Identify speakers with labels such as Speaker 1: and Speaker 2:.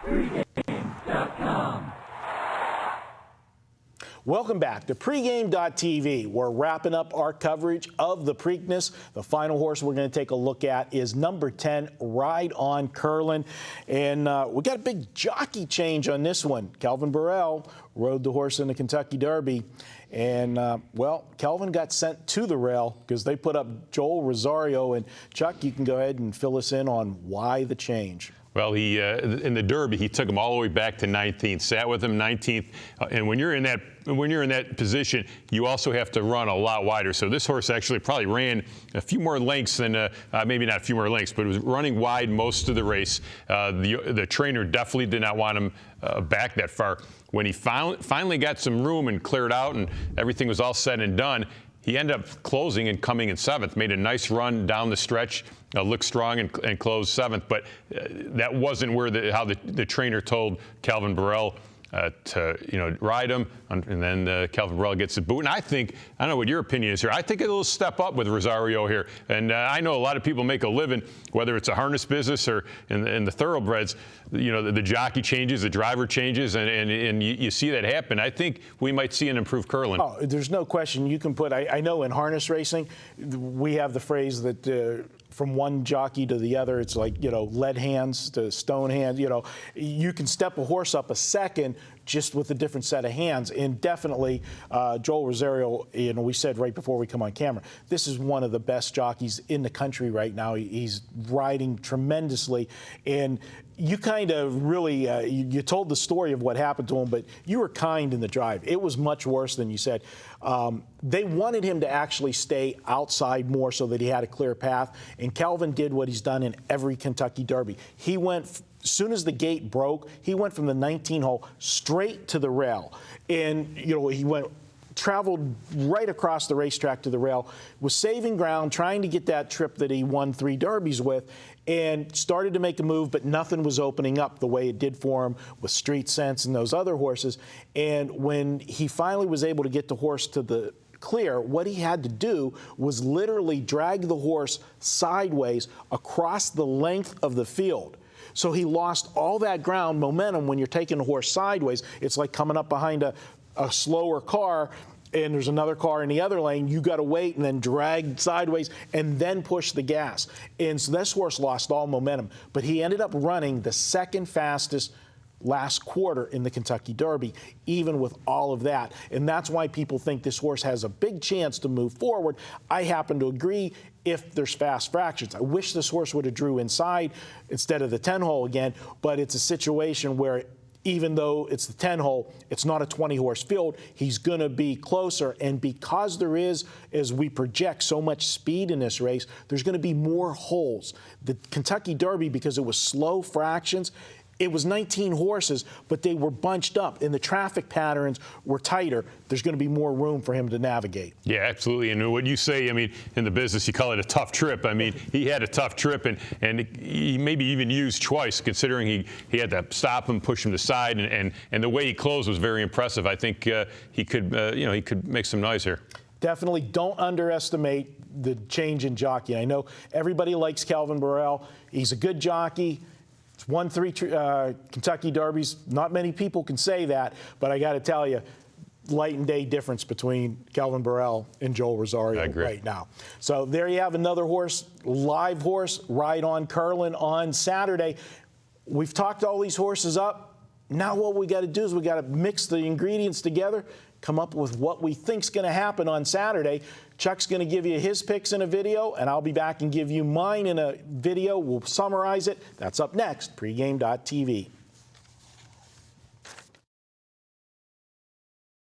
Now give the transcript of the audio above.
Speaker 1: Pregame.com.
Speaker 2: Welcome back to Pregame.tv. We're wrapping up our coverage of the Preakness. The final horse we're going to take a look at is number 10, Ride On Curlin. And we got a big jockey change on this one. Calvin Burrell rode the horse in the Kentucky Derby. And, well, Calvin got sent to the rail because they put up Joel Rosario. And, Chuck, you can go ahead and fill us in on why the change.
Speaker 3: Well, he in the Derby, he took him all the way back to 19th, sat with him 19th, and when you're in that position, you also have to run a lot wider. So this horse actually probably ran a few more lengths than maybe not a few more lengths, but it was running wide most of the race. The trainer definitely did not want him back that far. When he finally got some room and cleared out, and everything was all said and done, he ended up closing and coming in 7th, made a nice run down the stretch, looked strong and closed 7th. But that wasn't where how the trainer told Calvin Burrell to ride him, and then Calvin Burrell gets the boot. And I don't know what your opinion is here. I think it'll step up with Rosario here. And I know a lot of people make a living, whether it's a harness business or in the thoroughbreds. The jockey changes, the driver changes, and you see that happen. I think we might see an improved Curlin.
Speaker 2: Oh, there's no question. You can put. I know in harness racing, we have the phrase that. From one jockey to the other, it's like, lead hands to stone hands. You can step a horse up a second just with a different set of hands. And definitely, Joel Rosario, we said right before we come on camera, this is one of the best jockeys in the country right now. He's riding tremendously. And you kind of really, you told the story of what happened to him, but you were kind in the drive. It was much worse than you said. They wanted him to actually stay outside more so that he had a clear path, and Calvin did what he's done in every Kentucky Derby. He went, as soon as the gate broke, he went from the 19 hole straight to the rail. And, he traveled right across the racetrack to the rail, was saving ground, trying to get that trip that he won 3 Derbies with, and started to make a move, but nothing was opening up the way it did for him with Street Sense and those other horses. And when he finally was able to get the horse to the clear, what he had to do was literally drag the horse sideways across the length of the field. So he lost all that ground momentum when you're taking a horse sideways. It's like coming up behind a slower car and there's another car in the other lane. You got to wait and then drag sideways and then push the gas. And so this horse lost all momentum, but he ended up running the second fastest last quarter in the Kentucky Derby, even with all of that. And that's why people think this horse has a big chance to move forward. I happen to agree if there's fast fractions. I wish this horse would have drew inside instead of the 10 hole again, but it's a situation where even though it's the 10 hole, it's not a 20 horse field. He's going to be closer. And because there is, as we project, so much speed in this race, there's going to be more holes. The Kentucky Derby, because it was slow fractions, it was 19 horses, but they were bunched up, and the traffic patterns were tighter. There's going to be more room for him to navigate.
Speaker 3: Yeah, absolutely. And what you say, in the business, you call it a tough trip. He had a tough trip, and he maybe even used twice, considering he had to stop him, push him to the side, and the way he closed was very impressive. I think he could make some noise here. Definitely
Speaker 2: don't underestimate the change in jockey. I know everybody likes Calvin Burrell. He's a good jockey. He's won 3 Kentucky Derbies. Not many people can say that, but I got to tell you, light and day difference between Calvin Burrell and Joel Rosario right now. So there you have another horse, live horse, Ride On Curlin on Saturday. We've talked all these horses up. Now what we got to do is we got to mix the ingredients together, come up with what we think's going to happen on Saturday. Chuck's going to give you his picks in a video, and I'll be back and give you mine in a video. We'll summarize it. That's up next, Pregame.tv.